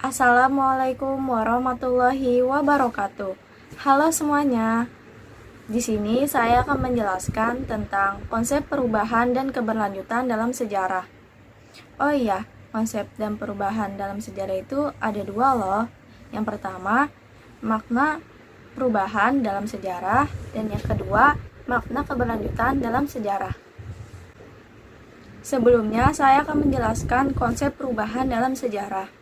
Assalamualaikum warahmatullahi wabarakatuh. Halo semuanya. Di sini saya akan menjelaskan tentang konsep perubahan dan keberlanjutan dalam sejarah. Oh iya, konsep dan perubahan dalam sejarah itu ada dua loh. Yang pertama, makna perubahan dalam sejarah, dan yang kedua, makna keberlanjutan dalam sejarah. Sebelumnya, saya akan menjelaskan konsep perubahan dalam sejarah.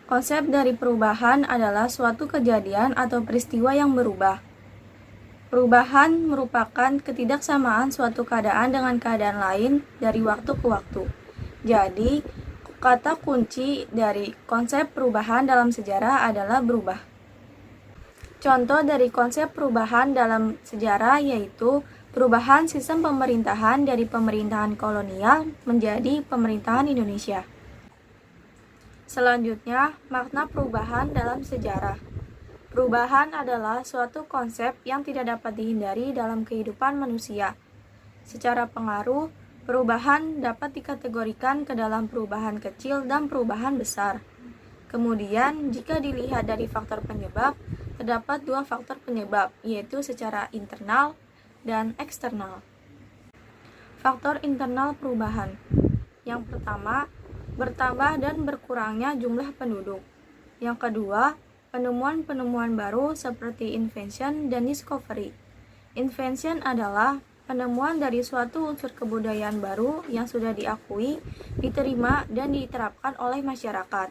Konsep dari perubahan adalah suatu kejadian atau peristiwa yang berubah. Perubahan merupakan ketidaksamaan suatu keadaan dengan keadaan lain dari waktu ke waktu. Jadi, kata kunci dari konsep perubahan dalam sejarah adalah berubah. Contoh dari konsep perubahan dalam sejarah yaitu perubahan sistem pemerintahan dari pemerintahan kolonial menjadi pemerintahan Indonesia. Selanjutnya, makna perubahan dalam sejarah. Perubahan adalah suatu konsep yang tidak dapat dihindari dalam kehidupan manusia. Secara pengaruh, perubahan dapat dikategorikan ke dalam perubahan kecil dan perubahan besar. Kemudian, jika dilihat dari faktor penyebab, terdapat dua faktor penyebab, yaitu secara internal dan eksternal. Faktor internal perubahan. Yang pertama, bertambah dan berkurangnya jumlah penduduk. Yang kedua, penemuan-penemuan baru seperti invention dan discovery. Invention adalah penemuan dari suatu unsur kebudayaan baru yang sudah diakui, diterima, dan diterapkan oleh masyarakat.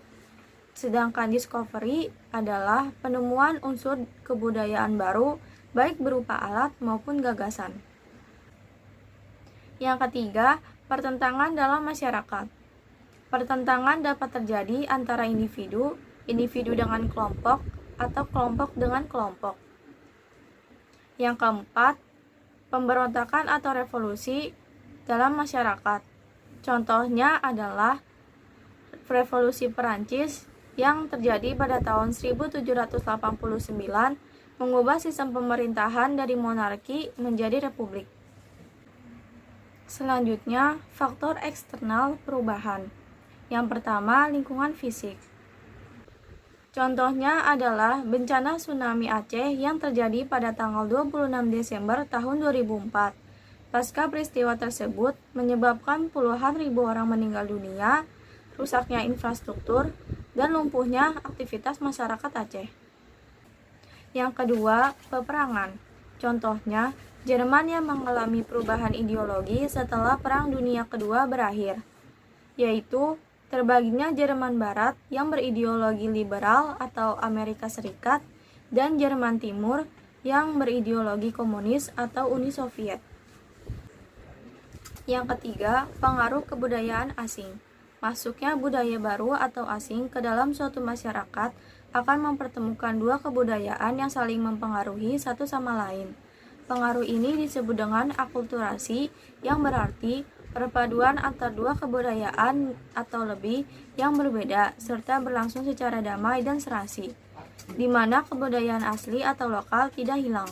Sedangkan discovery adalah penemuan unsur kebudayaan baru, baik berupa alat maupun gagasan. Yang ketiga, pertentangan dalam masyarakat. Pertentangan dapat terjadi antara individu dengan kelompok, atau kelompok dengan kelompok. Yang keempat, pemberontakan atau revolusi dalam masyarakat. Contohnya adalah revolusi Perancis yang terjadi pada tahun 1789, mengubah sistem pemerintahan dari monarki menjadi republik. Selanjutnya, faktor eksternal perubahan. Yang pertama, lingkungan fisik. Contohnya adalah bencana tsunami Aceh yang terjadi pada tanggal 26 Desember tahun 2004. Pasca peristiwa tersebut menyebabkan puluhan ribu orang meninggal dunia, rusaknya infrastruktur, dan lumpuhnya aktivitas masyarakat Aceh. Yang kedua, peperangan. Contohnya, Jerman yang mengalami perubahan ideologi setelah Perang Dunia Kedua berakhir, yaitu terbaginya Jerman Barat yang berideologi liberal atau Amerika Serikat dan Jerman Timur yang berideologi komunis atau Uni Soviet. Yang ketiga, pengaruh kebudayaan asing. Masuknya budaya baru atau asing ke dalam suatu masyarakat akan mempertemukan dua kebudayaan yang saling mempengaruhi satu sama lain. Pengaruh ini disebut dengan akulturasi, yang berarti perpaduan antara dua kebudayaan atau lebih yang berbeda serta berlangsung secara damai dan serasi, di mana kebudayaan asli atau lokal tidak hilang.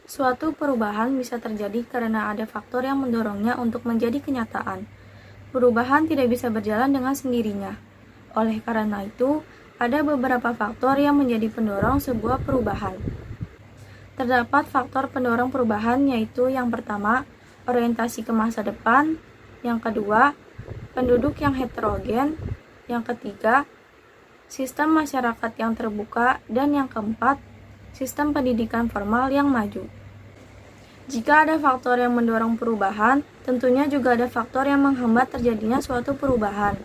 Suatu perubahan bisa terjadi karena ada faktor yang mendorongnya untuk menjadi kenyataan. Perubahan tidak bisa berjalan dengan sendirinya. Oleh karena itu, ada beberapa faktor yang menjadi pendorong sebuah perubahan. Terdapat faktor pendorong perubahan, yaitu yang pertama, orientasi ke masa depan, yang kedua, penduduk yang heterogen, yang ketiga, sistem masyarakat yang terbuka, dan yang keempat, sistem pendidikan formal yang maju. Jika ada faktor yang mendorong perubahan, tentunya juga ada faktor yang menghambat terjadinya suatu perubahan.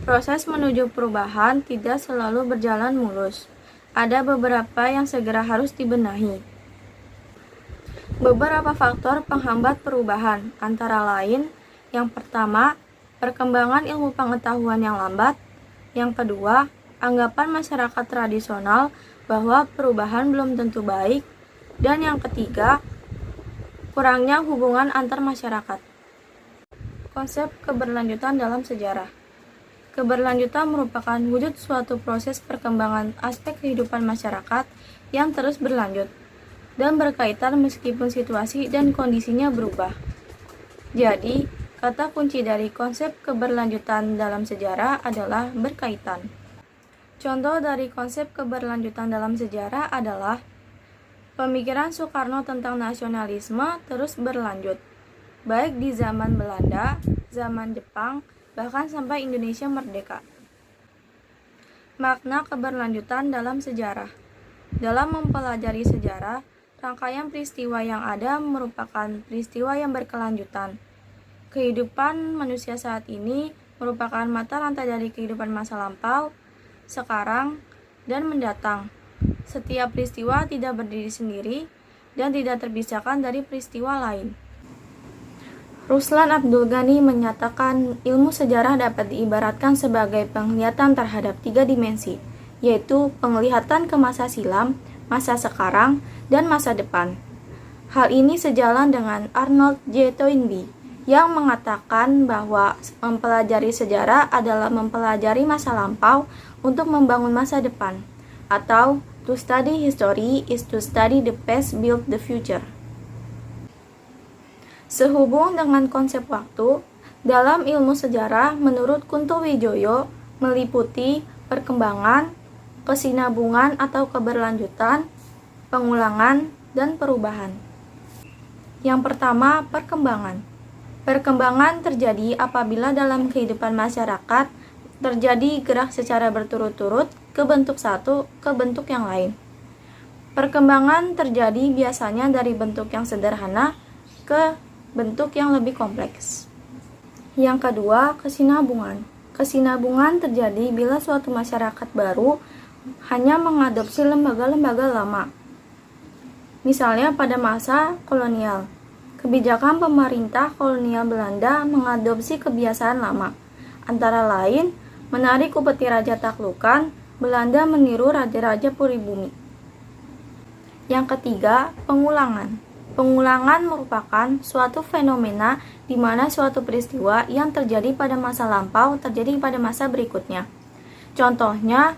Proses menuju perubahan tidak selalu berjalan mulus. Ada beberapa yang segera harus dibenahi. Beberapa faktor penghambat perubahan, antara lain, yang pertama, perkembangan ilmu pengetahuan yang lambat, yang kedua, anggapan masyarakat tradisional bahwa perubahan belum tentu baik, dan yang ketiga, kurangnya hubungan antar masyarakat. Konsep keberlanjutan dalam sejarah. Keberlanjutan merupakan wujud suatu proses perkembangan aspek kehidupan masyarakat yang terus berlanjut dan berkaitan meskipun situasi dan kondisinya berubah. Jadi, kata kunci dari konsep keberlanjutan dalam sejarah adalah berkaitan. Contoh dari konsep keberlanjutan dalam sejarah adalah pemikiran Soekarno tentang nasionalisme terus berlanjut, baik di zaman Belanda, zaman Jepang, bahkan sampai Indonesia merdeka. Makna keberlanjutan dalam sejarah. Dalam mempelajari sejarah, rangkaian peristiwa yang ada merupakan peristiwa yang berkelanjutan. Kehidupan manusia saat ini merupakan mata rantai dari kehidupan masa lampau, sekarang, dan mendatang. Setiap peristiwa tidak berdiri sendiri dan tidak terpisahkan dari peristiwa lain. Ruslan Abdul Ghani menyatakan ilmu sejarah dapat diibaratkan sebagai penglihatan terhadap 3 dimensi, yaitu penglihatan ke masa silam, masa sekarang, dan masa depan. Hal ini sejalan dengan Arnold J. Toynbee yang mengatakan bahwa mempelajari sejarah adalah mempelajari masa lampau untuk membangun masa depan, atau to study history is to study the past build the future. Sehubung dengan konsep waktu, dalam ilmu sejarah menurut Kunto Wijoyo meliputi perkembangan, kesinambungan atau keberlanjutan, pengulangan, dan perubahan. Yang pertama, perkembangan. Perkembangan terjadi apabila dalam kehidupan masyarakat terjadi gerak secara berturut-turut ke bentuk satu ke bentuk yang lain. Perkembangan terjadi biasanya dari bentuk yang sederhana ke bentuk yang lebih kompleks. Yang kedua, kesinambungan. Kesinambungan terjadi bila suatu masyarakat baru hanya mengadopsi lembaga-lembaga lama. Misalnya pada masa kolonial, kebijakan pemerintah kolonial Belanda mengadopsi kebiasaan lama. Antara lain, menarik upeti raja taklukan, Belanda meniru raja-raja pribumi. Yang ketiga, pengulangan. Pengulangan merupakan suatu fenomena di mana suatu peristiwa yang terjadi pada masa lampau terjadi pada masa berikutnya. Contohnya,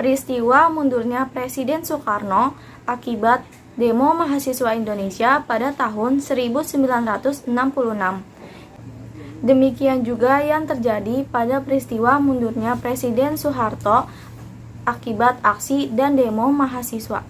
peristiwa mundurnya Presiden Soekarno akibat demo mahasiswa Indonesia pada tahun 1966. Demikian juga yang terjadi pada peristiwa mundurnya Presiden Soeharto akibat aksi dan demo mahasiswa.